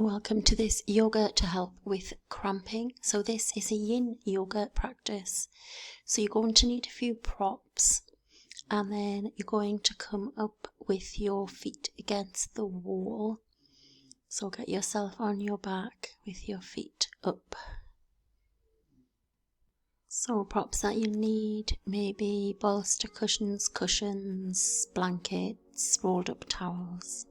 Welcome to this yoga to help with cramping. So this is a yin yoga practice. So you're going to need a few props and then you're going to come up with your feet against the wall. So get yourself on your back with your feet up. So props that you need, maybe bolster cushions, blankets, rolled up towels.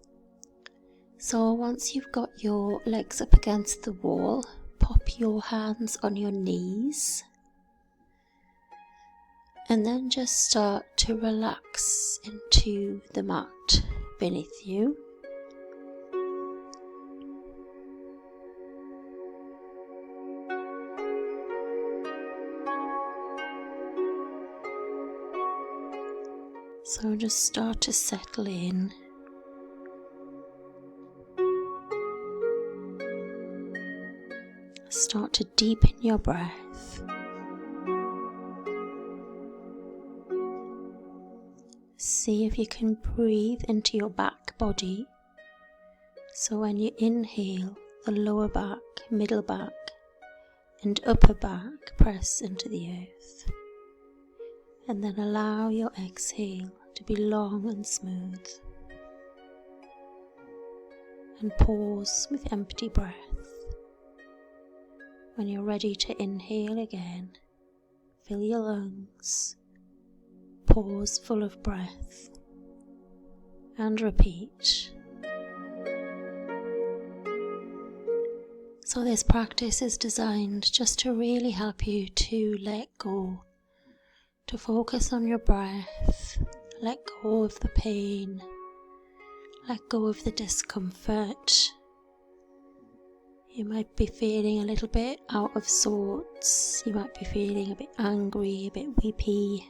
So once you've got your legs up against the wall, pop your hands on your knees and then just start to relax into the mat beneath you. So just start to settle in. Start to deepen your breath. See if you can breathe into your back body. So when you inhale, the lower back, middle back, and upper back press into the earth. And then allow your exhale to be long and smooth. And pause with empty breath. When you're ready to inhale again, fill your lungs, pause full of breath, and repeat. So this practice is designed just to really help you to let go, to focus on your breath, let go of the pain, let go of the discomfort. You might be feeling a little bit out of sorts, you might be feeling a bit angry, a bit weepy.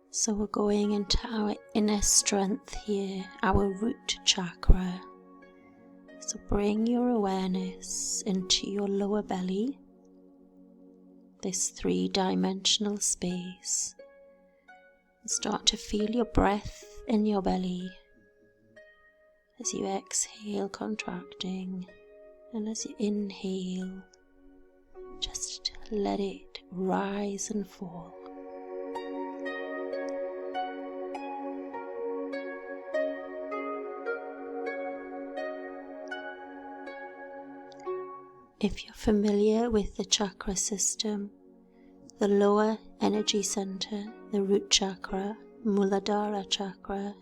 So we're going into our inner strength here, our root chakra. So bring your awareness into your lower belly, this 3-dimensional space. And start to feel your breath in your belly. As you exhale, contracting, and as you inhale, just let it rise and fall. If you're familiar with the chakra system, the lower energy center, the root chakra, Muladhara chakra,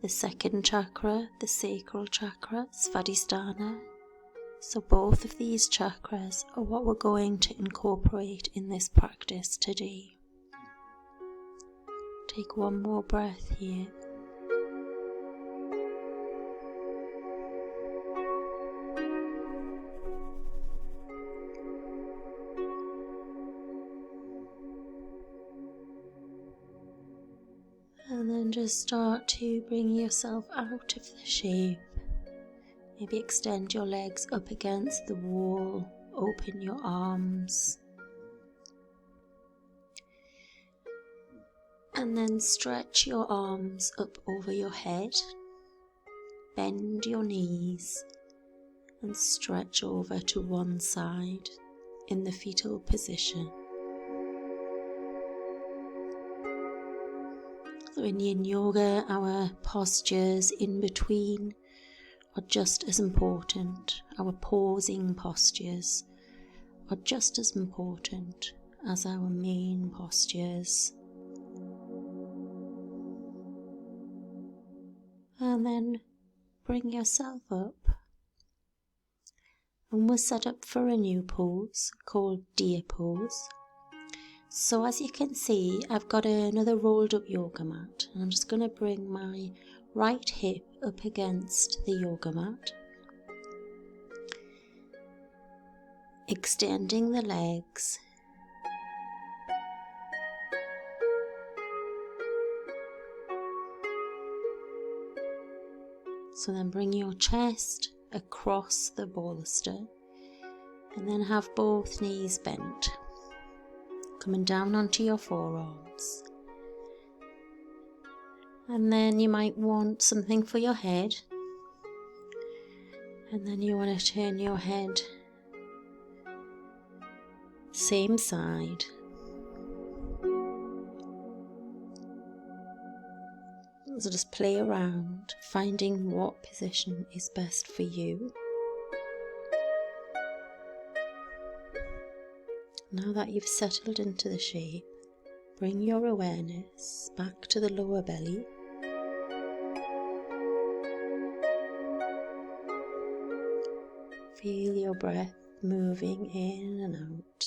the second chakra, the sacral chakra, Svadhisthana. So both of these chakras are what we're going to incorporate in this practice today. Take one more breath here. And then just start to bring yourself out of the shape. Maybe extend your legs up against the wall, open your arms. And then stretch your arms up over your head. Bend your knees and stretch over to one side in the fetal position. So in yin yoga, our postures in between are just as important. Our pausing postures are just as important as our main postures. And then bring yourself up. And we're set up for a new pose called deer pose. So as you can see, I've got another rolled up yoga mat. And I'm just going to bring my right hip up against the yoga mat. Extending the legs. So then bring your chest across the bolster and then have both knees bent. Coming down onto your forearms. And then you might want something for your head. And then you want to turn your head same side. So just play around, finding what position is best for you. Now that you've settled into the shape, bring your awareness back to the lower belly. Feel your breath moving in and out.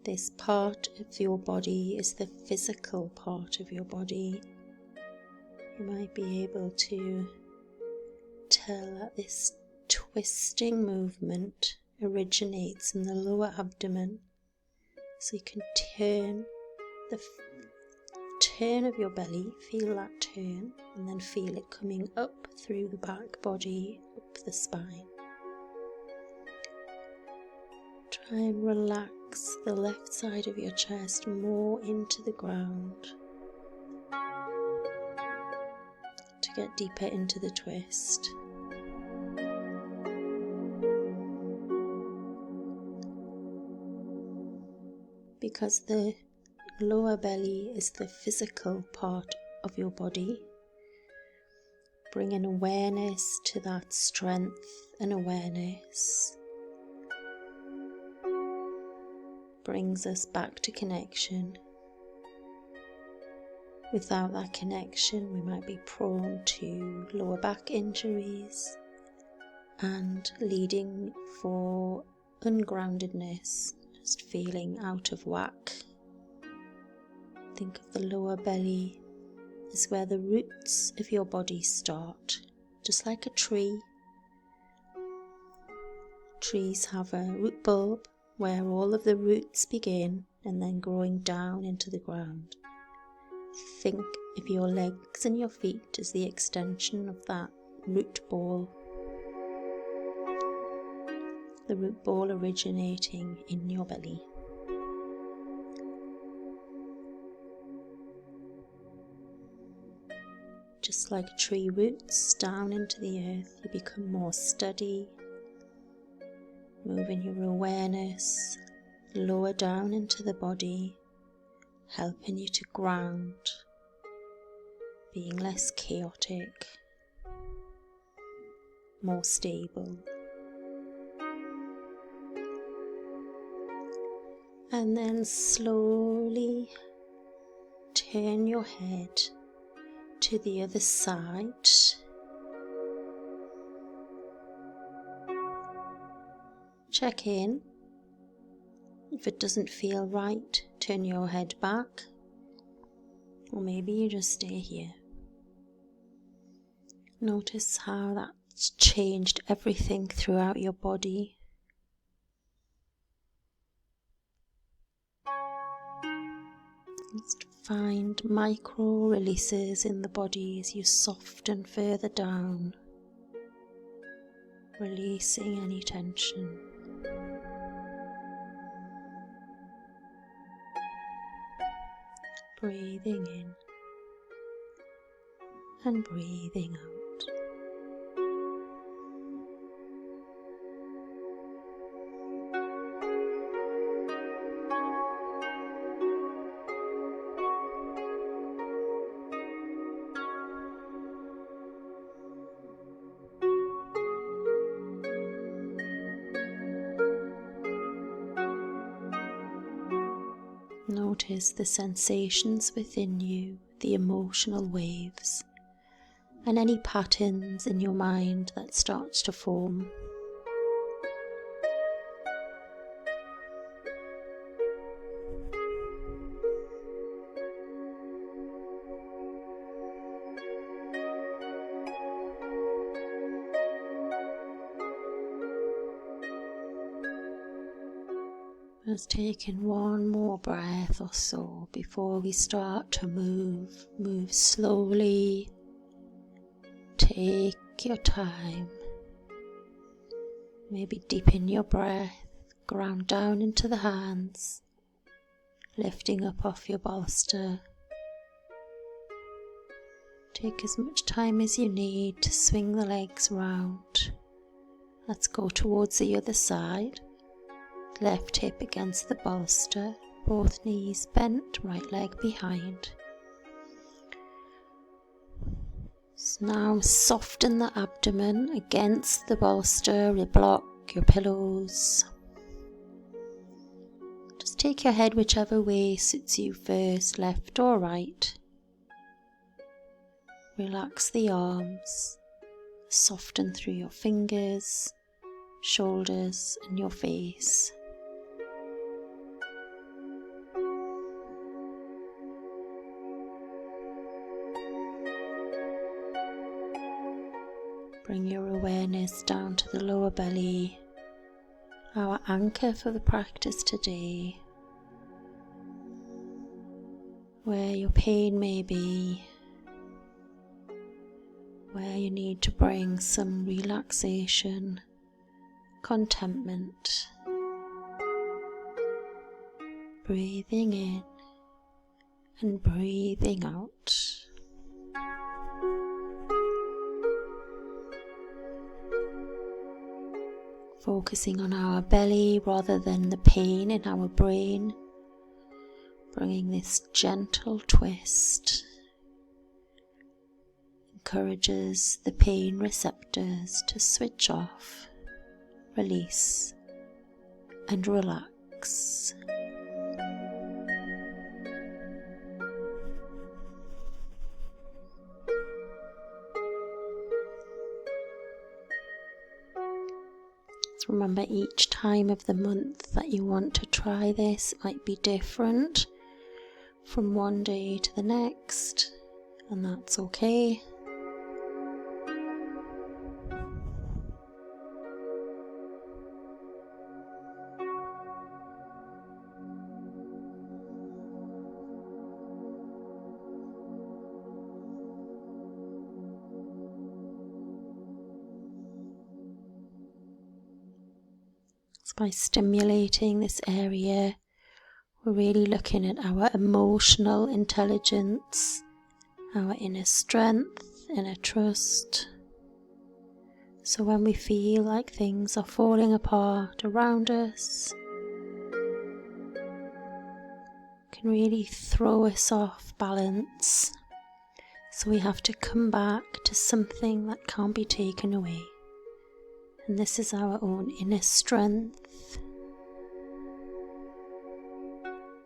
This part of your body is the physical part of your body. You might be able to tell that this twisting movement originates in the lower abdomen. So you can turn the turn of your belly, feel that turn, and then feel it coming up through the back body, up the spine. Try and relax the left side of your chest more into the ground to get deeper into the twist. Because the lower belly is the physical part of your body, bring an awareness to that strength and awareness. Brings us back to connection. Without that connection, we might be prone to lower back injuries and leading for ungroundedness, just feeling out of whack. Think of the lower belly as where the roots of your body start, just like a tree. Trees have a root bulb where all of the roots begin and then growing down into the ground. Think of your legs and your feet as the extension of that root ball. The root ball originating in your belly. Just like tree roots down into the earth, you become more steady. Moving your awareness lower down into the body, helping you to ground, being less chaotic, more stable. And then slowly turn your head to the other side. Check in. If it doesn't feel right, turn your head back, or maybe you just stay here. Notice how that's changed everything throughout your body. Just find micro releases in the body as you soften further down, releasing any tension. Breathing in and breathing out. Notice the sensations within you, the emotional waves, and any patterns in your mind that starts to form. Just taking one more breath or so before we start to move. Move slowly. Take your time. Maybe deepen your breath. Ground down into the hands. Lifting up off your bolster. Take as much time as you need to swing the legs round. Let's go towards the other side. Left hip against the bolster, both knees bent, right leg behind. So now soften the abdomen against the bolster, your block, your pillows. Just take your head whichever way suits you first, left or right. Relax the arms, soften through your fingers, shoulders and your face. Bring your awareness down to the lower belly, our anchor for the practice today, where your pain may be, where you need to bring some relaxation, contentment. Breathing in and breathing out. Focusing on our belly rather than the pain in our brain. Bringing this gentle twist. Encourages the pain receptors to switch off, release, and relax. So remember, each time of the month that you want to try this, it might be different from one day to the next, and that's okay. By stimulating this area, we're really looking at our emotional intelligence, our inner strength, inner trust. So when we feel like things are falling apart around us, it can really throw us off balance. So we have to come back to something that can't be taken away. And this is our own inner strength,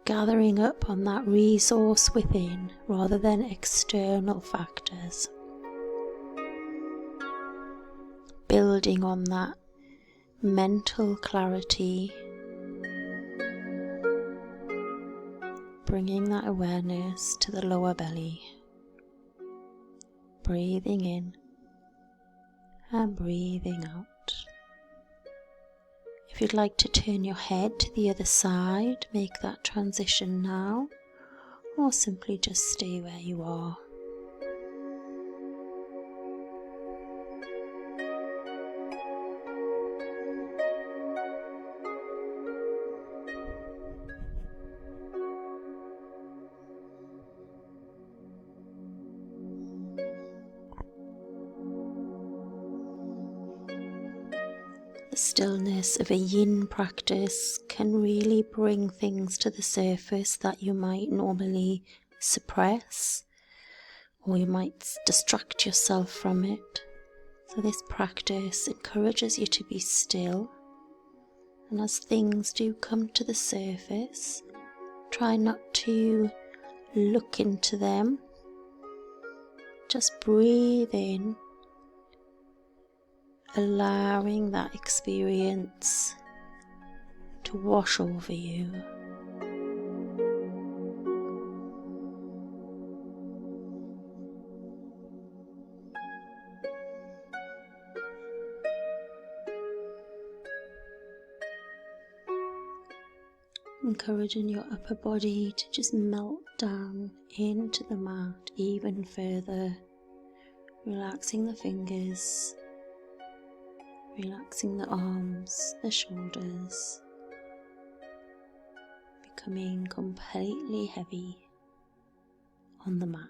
gathering up on that resource within rather than external factors, building on that mental clarity, bringing that awareness to the lower belly, breathing in and breathing out. If you'd like to turn your head to the other side, make that transition now, or simply just stay where you are. The stillness of a yin practice can really bring things to the surface that you might normally suppress, or you might distract yourself from it. So this practice encourages you to be still, and as things do come to the surface, try not to look into them. Just breathe in, allowing that experience to wash over you. Encouraging your upper body to just melt down into the mat even further, relaxing the fingers, relaxing the arms, the shoulders, becoming completely heavy on the mat.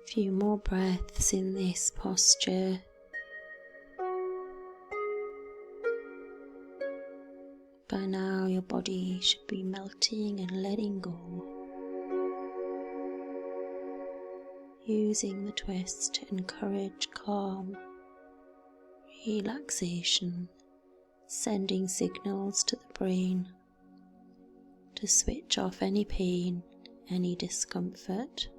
A few more breaths in this posture. By now your body should be melting and letting go. Using the twist to encourage calm, relaxation, sending signals to the brain to switch off any pain, any discomfort.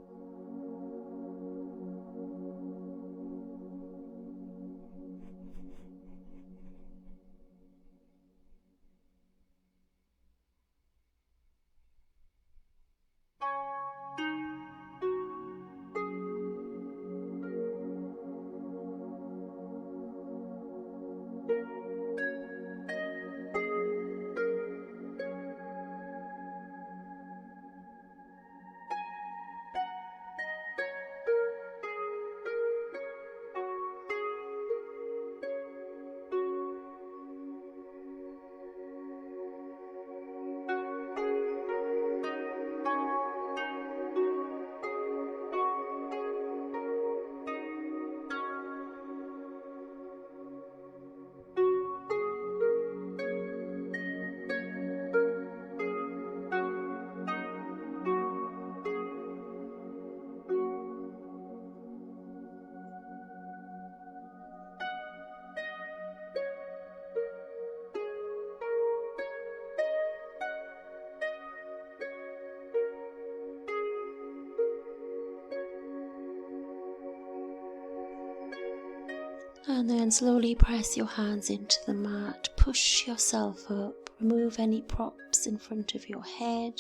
And then slowly press your hands into the mat, push yourself up, remove any props in front of your head,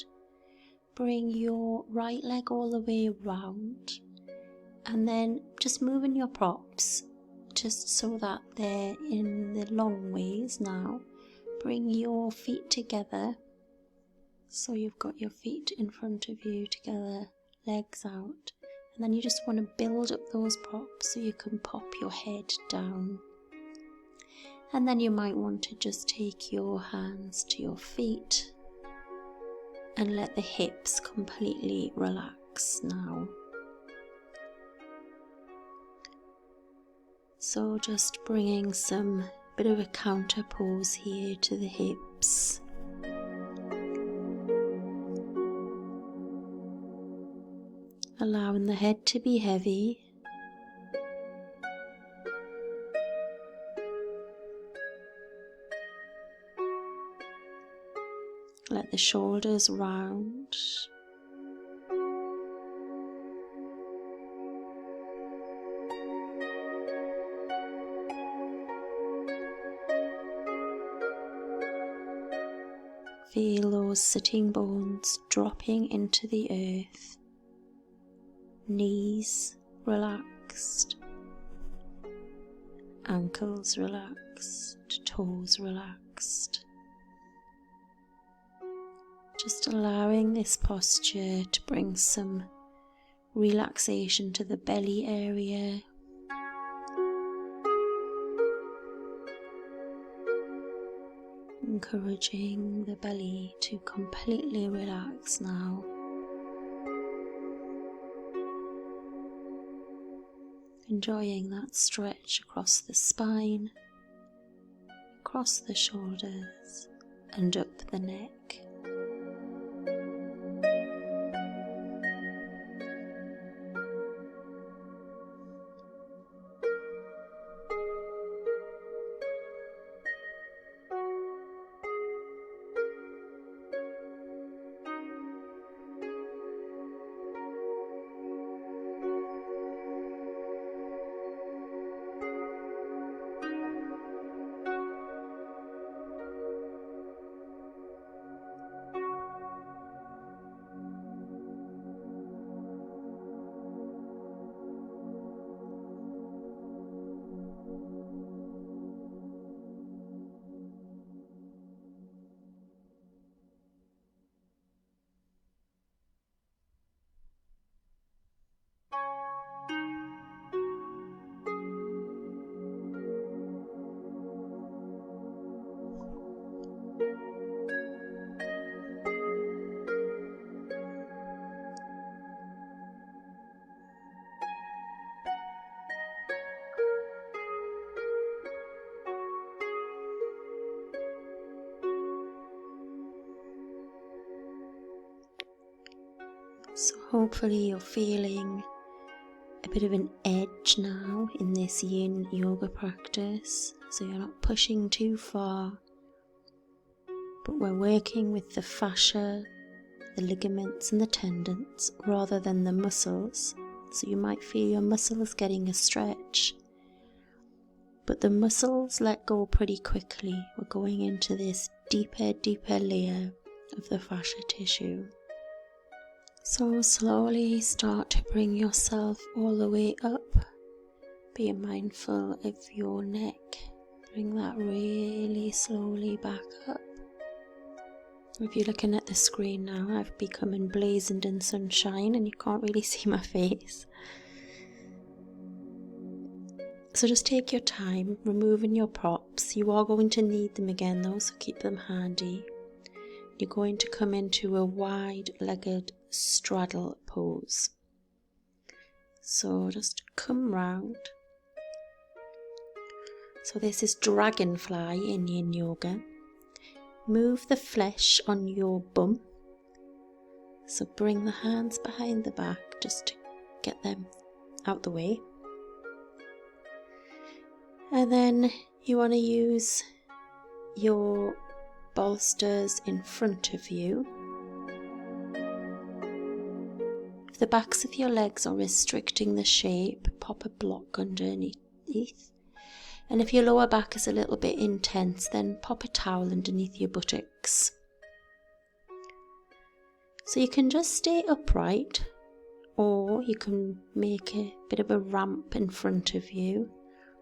bring your right leg all the way around, and then just moving your props just so that they're in the long ways now. Bring your feet together, so you've got your feet in front of you together, legs out. And then you just want to build up those props so you can pop your head down. And then you might want to just take your hands to your feet and let the hips completely relax now. So just bringing some bit of a counter pose here to the hips. Allowing the head to be heavy. Let the shoulders round. Feel those sitting bones dropping into the earth. Knees relaxed, ankles relaxed, toes relaxed. Just allowing this posture to bring some relaxation to the belly area. Encouraging the belly to completely relax now. Enjoying that stretch across the spine, across the shoulders, and up the neck. So hopefully you're feeling a bit of an edge now in this yin yoga practice, so you're not pushing too far, but we're working with the fascia, the ligaments and the tendons rather than the muscles. So you might feel your muscles getting a stretch, but the muscles let go pretty quickly. We're going into this deeper layer of the fascia tissue. So slowly start to bring yourself all the way up. Be mindful of your neck. Bring that really slowly back up. If you're looking at the screen now, I've become emblazoned in sunshine and you can't really see my face. So just take your time removing your props. You are going to need them again though, so keep them handy. You're going to come into a wide-legged straddle pose. So just come round. So this is dragonfly in yin yoga. Move the flesh on your bum. So bring the hands behind the back just to get them out the way. And then you want to use your bolsters in front of you. If the backs of your legs are restricting the shape, pop a block underneath. And if your lower back is a little bit intense, then pop a towel underneath your buttocks. So you can just stay upright, or you can make a bit of a ramp in front of you.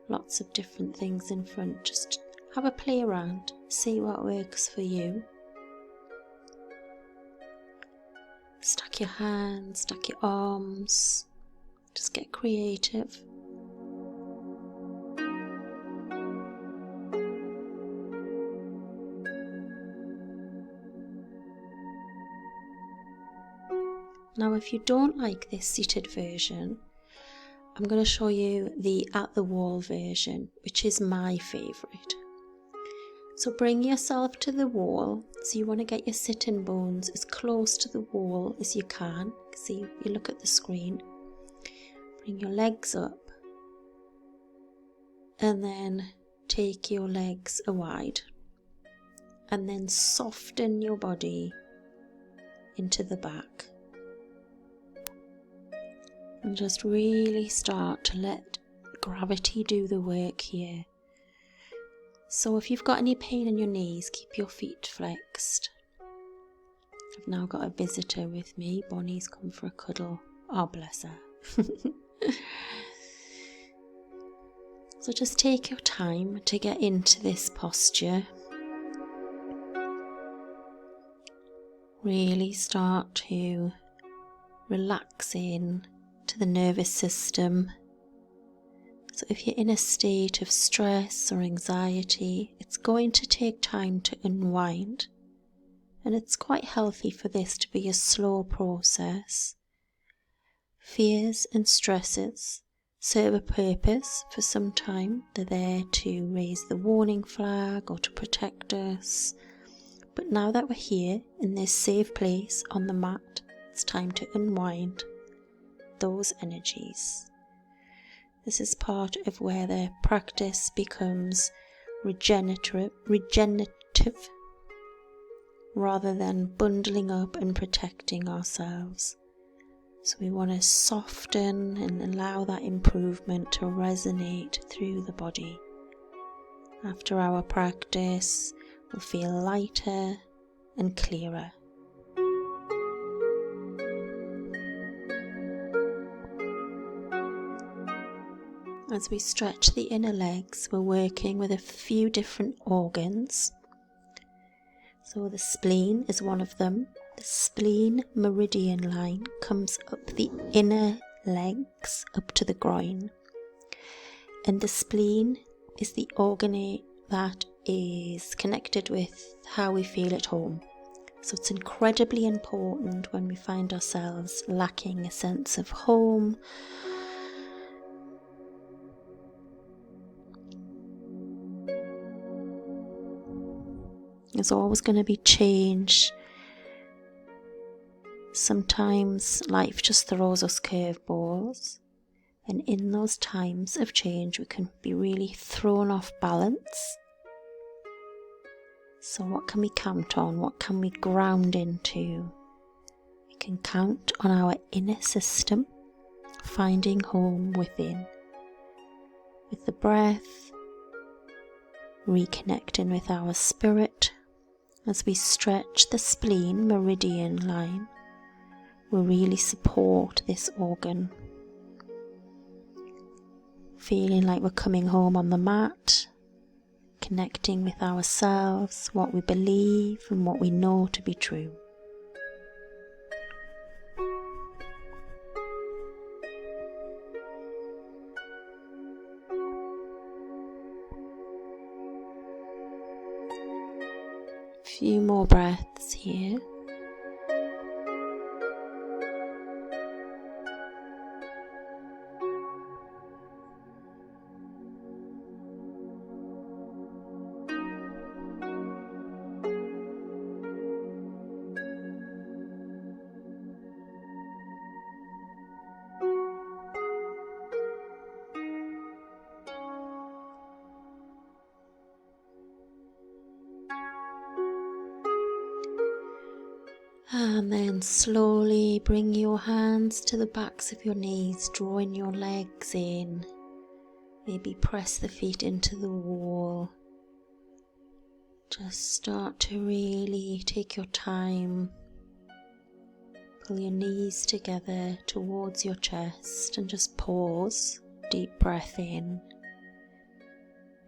Lots of different things in front. Just have a play around, see what works for you. Stack your hands, stack your arms, just get creative. Now if you don't like this seated version, I'm going to show you the at the wall version, which is my favourite. So bring yourself to the wall. So you want to get your sitting bones as close to the wall as you can. See, you look at the screen. Bring your legs up. And then take your legs wide. And then soften your body into the back. And just really start to let gravity do the work here. So if you've got any pain in your knees, keep your feet flexed. I've now got a visitor with me. Bonnie's come for a cuddle. Oh, bless her. So just take your time to get into this posture. Really start to relax in to the nervous system. So if you're in a state of stress or anxiety, it's going to take time to unwind. And it's quite healthy for this to be a slow process. Fears and stresses serve a purpose for some time. They're there to raise the warning flag or to protect us. But now that we're here in this safe place on the mat, it's time to unwind those energies. This is part of where the practice becomes regenerative rather than bundling up and protecting ourselves. So we want to soften and allow that improvement to resonate through the body. After our practice, we'll feel lighter and clearer. As we stretch the inner legs, we're working with a few different organs. So the spleen is one of them. The spleen meridian line comes up the inner legs up to the groin. And the spleen is the organ that is connected with how we feel at home. So it's incredibly important when we find ourselves lacking a sense of home. There's always going to be change. Sometimes life just throws us curveballs, and in those times of change we can be really thrown off balance. So what can we count on? What can we ground into? We can count on our inner system, finding home within. With the breath, reconnecting with our spirit as we stretch the spleen meridian line. We really support this organ. Feeling like we're coming home on the mat, connecting with ourselves, what we believe and what we know to be true. A few more breaths here. And then slowly bring your hands to the backs of your knees, drawing your legs in. Maybe press the feet into the wall. Just start to really take your time. Pull your knees together towards your chest and just pause. Deep breath in.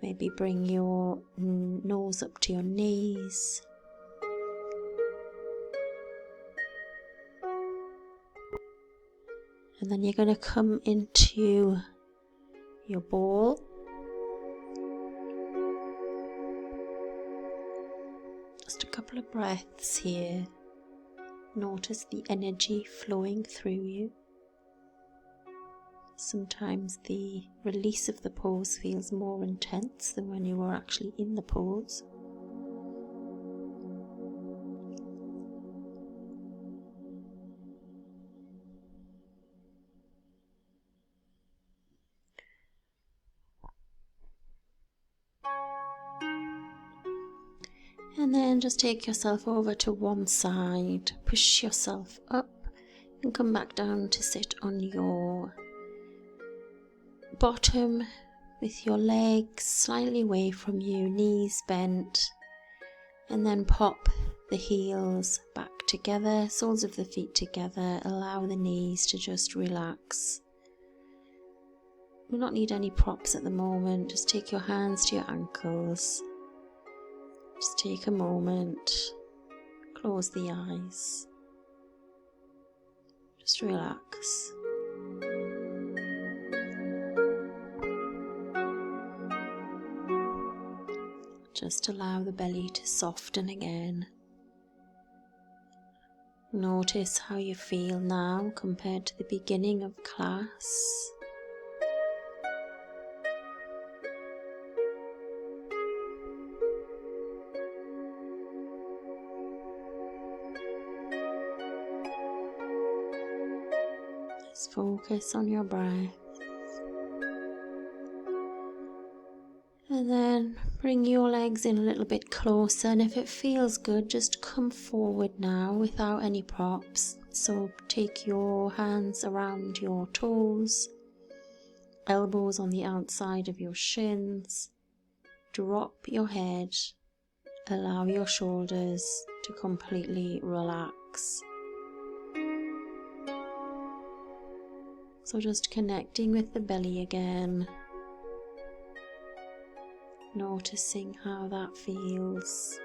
Maybe bring your nose up to your knees. And then you're going to come into your ball. Just a couple of breaths here. Notice the energy flowing through you. Sometimes the release of the pose feels more intense than when you were actually in the pose. And then just take yourself over to one side, push yourself up and come back down to sit on your bottom with your legs slightly away from you, knees bent, and then pop the heels back together, soles of the feet together, allow the knees to just relax. You don't need any props at the moment, just take your hands to your ankles. Just take a moment, close the eyes, just relax. Just allow the belly to soften again. Notice how you feel now compared to the beginning of class. Just focus on your breath. And then bring your legs in a little bit closer, and if it feels good, just come forward now without any props. So take your hands around your toes, elbows on the outside of your shins, drop your head, allow your shoulders to completely relax. So just connecting with the belly again. Noticing how that feels.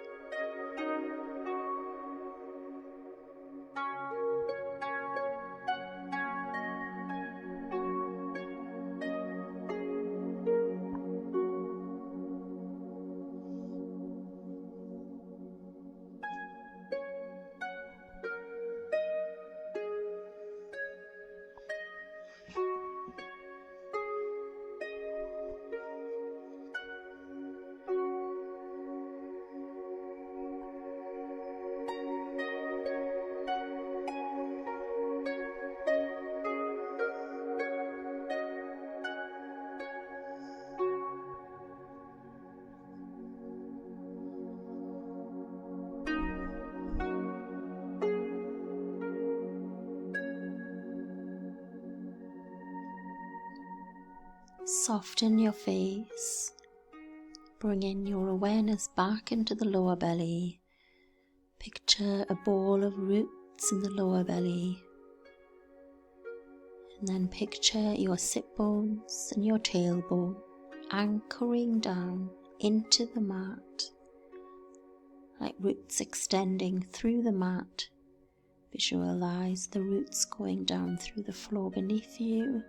Soften your face, bringing your awareness back into the lower belly. Picture a ball of roots in the lower belly. And then picture your sit bones and your tailbone anchoring down into the mat, like roots extending through the mat. Visualize the roots going down through the floor beneath you,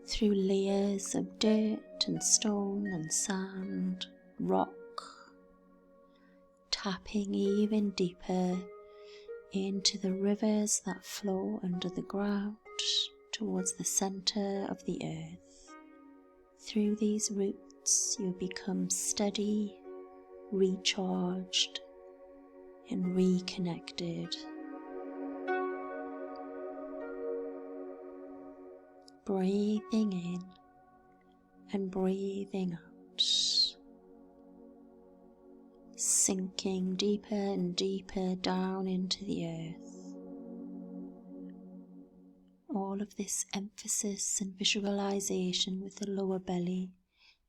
through layers of dirt and stone and sand, rock, tapping even deeper into the rivers that flow under the ground towards the center of the earth. Through these roots you become steady, recharged, and reconnected. Breathing in and breathing out, sinking deeper and deeper down into the earth. All of this emphasis and visualization with the lower belly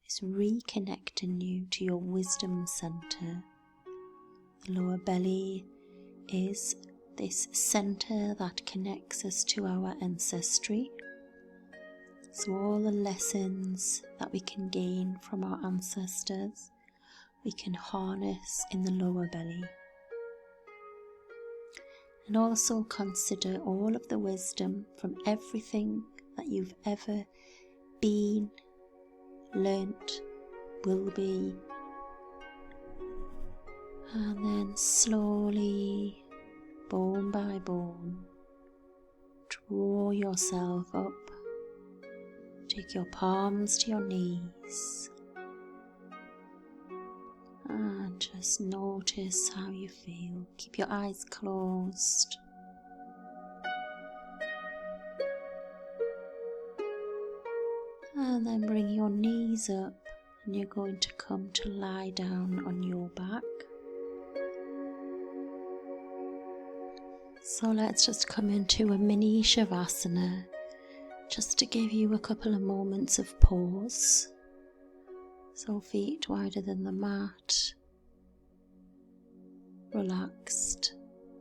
is reconnecting you to your wisdom center. The lower belly is this center that connects us to our ancestry. So all the lessons that we can gain from our ancestors, we can harness in the lower belly. And also consider all of the wisdom from everything that you've ever been, learnt, will be. And then slowly, bone by bone, draw yourself up. Take your palms to your knees and just notice how you feel. Keep your eyes closed. And then bring your knees up and you're going to come to lie down on your back. So let's just come into a mini Shavasana, just to give you a couple of moments of pause. So feet wider than the mat, relaxed,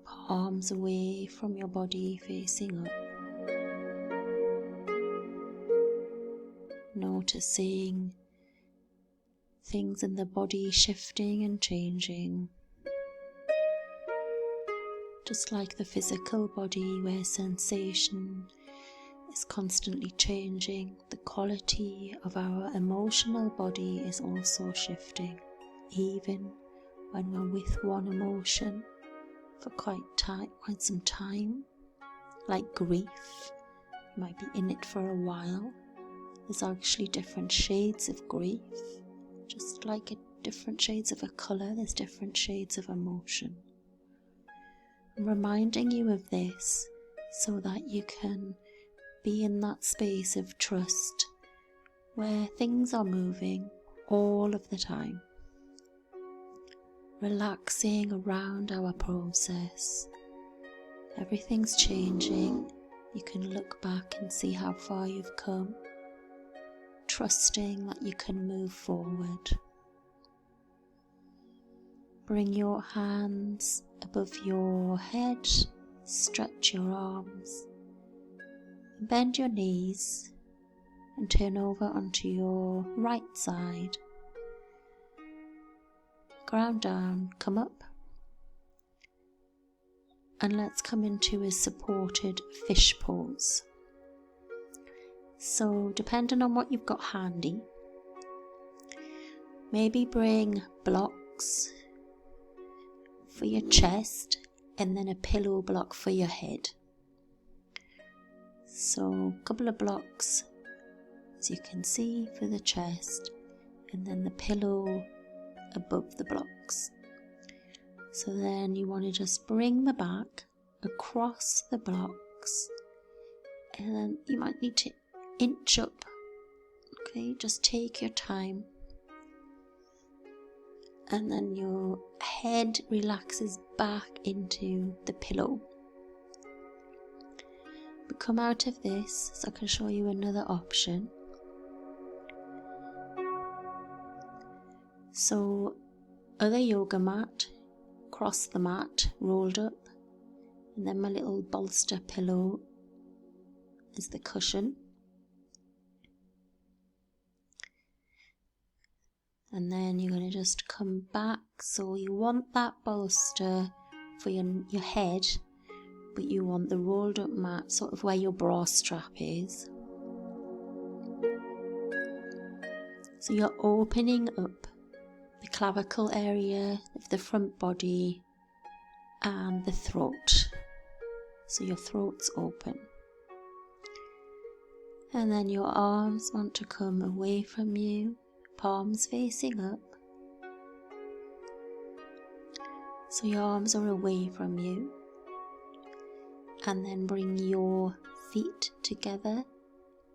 palms away from your body facing up. Noticing things in the body shifting and changing. Just like the physical body where sensation is constantly changing, the quality of our emotional body is also shifting, even when we're with one emotion for quite some time, like grief. You might be in it for a while. There's actually different shades of grief, just like different shades of a colour, there's different shades of emotion. I'm reminding you of this so that you can be in that space of trust where things are moving all of the time. Relaxing around our process. Everything's changing. You can look back and see how far you've come. Trusting that you can move forward. Bring your hands above your head. Stretch your arms. Bend your knees and turn over onto your right side. Ground down, come up. And let's come into a supported fish pose. So depending on what you've got handy, maybe bring blocks for your chest and then a pillow block for your head. So a couple of blocks, as you can see, for the chest, and then the pillow above the blocks. So then you want to just bring the back across the blocks, and then you might need to inch up. Okay, just take your time. And then your head relaxes back into the pillow. But come out of this so I can show you another option. So, other yoga mat, across the mat, rolled up, and then my little bolster pillow is the cushion. And then you're going to just come back, so you want that bolster for your head, but you want the rolled up mat sort of where your bra strap is. So you're opening up the clavicle area of the front body and the throat. So your throat's open. And then your arms want to come away from you, palms facing up. So your arms are away from you. And then bring your feet together,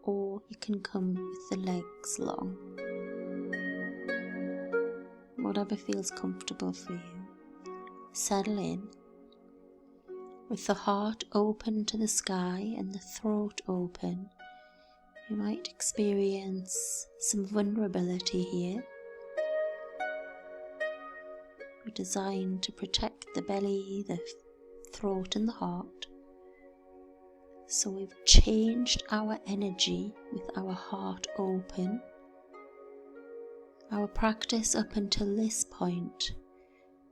or you can come with the legs long. Whatever feels comfortable for you. Settle in. With the heart open to the sky and the throat open, you might experience some vulnerability here. We're designed to protect the belly, the throat and the heart. So we've changed our energy with our heart open. Our practice up until this point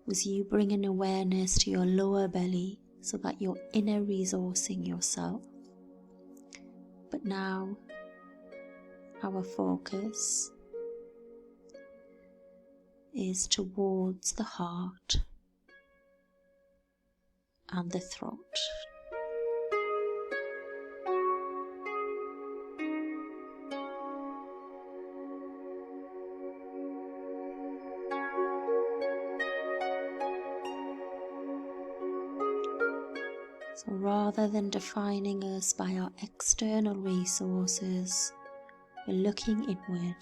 was you bringing awareness to your lower belly so that you're inner resourcing yourself. But now our focus is towards the heart and the throat. So rather than defining us by our external resources, we're looking inward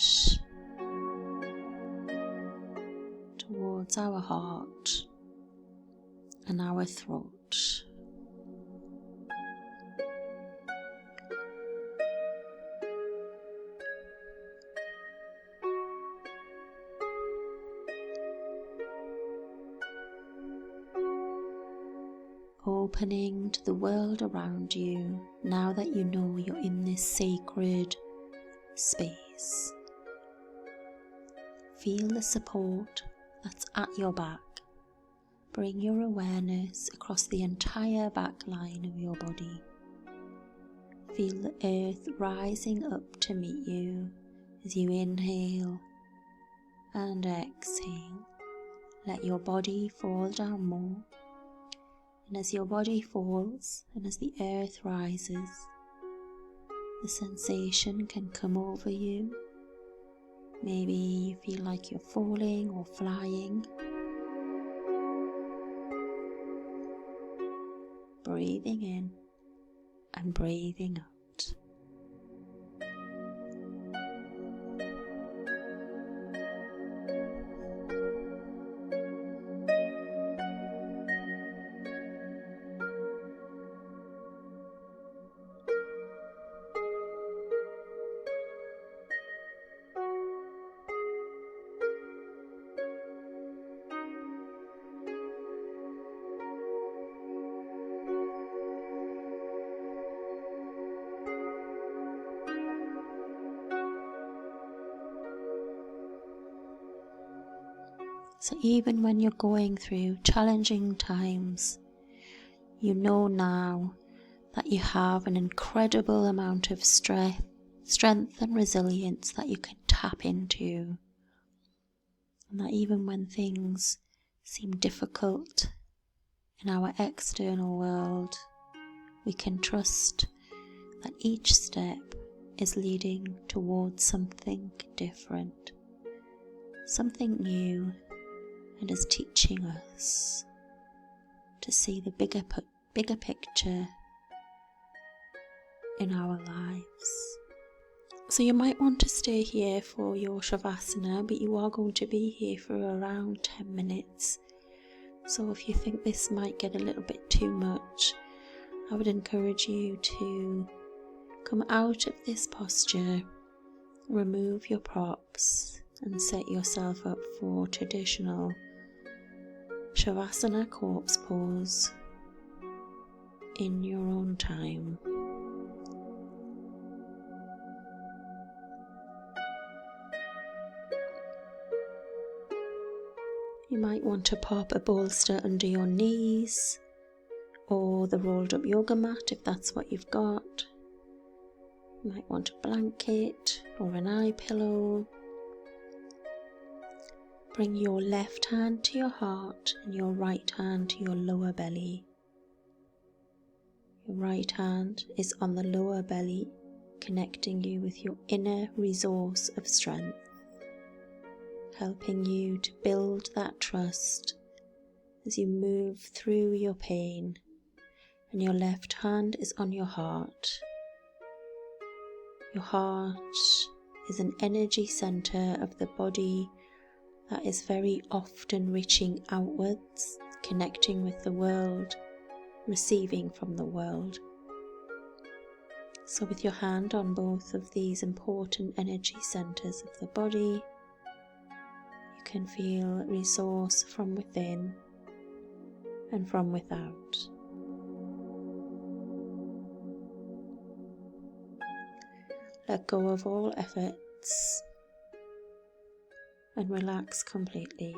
towards our heart and our throat. Opening to the world around you now that you know you're in this sacred space. Feel the support that's at your back. Bring your awareness across the entire back line of your body. Feel the earth rising up to meet you as you inhale and exhale. Let your body fall down more. And as your body falls and as the earth rises, the sensation can come over you. Maybe you feel like you're falling or flying. Breathing in and breathing out. So even when you're going through challenging times, you know now that you have an incredible amount of strength and resilience that you can tap into. And that even when things seem difficult in our external world, we can trust that each step is leading towards something different, something new, and is teaching us to see the bigger picture in our lives. So you might want to stay here for your Shavasana, but you are going to be here for around 10 minutes. So if you think this might get a little bit too much, I would encourage you to come out of this posture, remove your props, and set yourself up for traditional Shavasana corpse pose in your own time. You might want to pop a bolster under your knees or the rolled up yoga mat if that's what you've got. You might want a blanket or an eye pillow. Bring your left hand to your heart and your right hand to your lower belly. Your right hand is on the lower belly, connecting you with your inner resource of strength, helping you to build that trust as you move through your pain. And your left hand is on your heart. Your heart is an energy center of the body that is very often reaching outwards, connecting with the world, receiving from the world. So with your hand on both of these important energy centers of the body, you can feel resource from within and from without. Let go of all efforts and relax completely.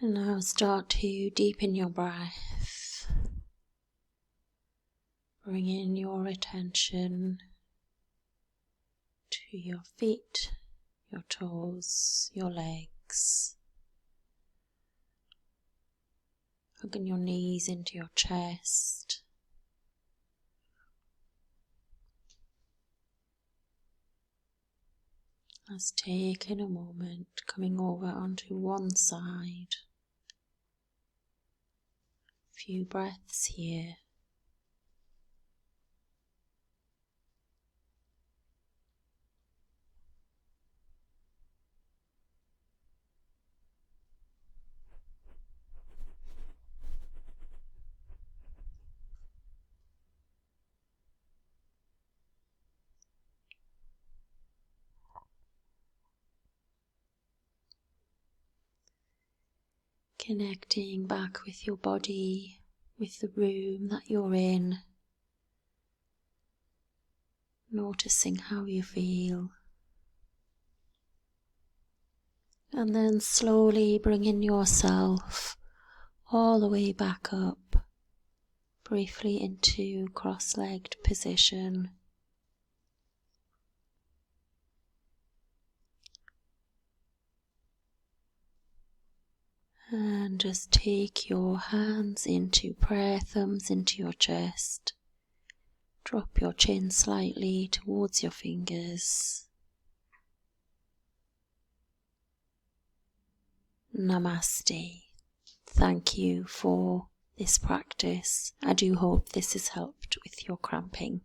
And now start to deepen your breath, bringing your attention to your feet, your toes, your legs, hugging your knees into your chest. Let's take in a moment, coming over onto one side. A few breaths here. Connecting back with your body, with the room that you're in. Noticing how you feel. And then slowly bringing yourself all the way back up, briefly into cross-legged position. And just take your hands into prayer, thumbs into your chest. Drop your chin slightly towards your fingers. Namaste. Thank you for this practice. I do hope this has helped with your cramping.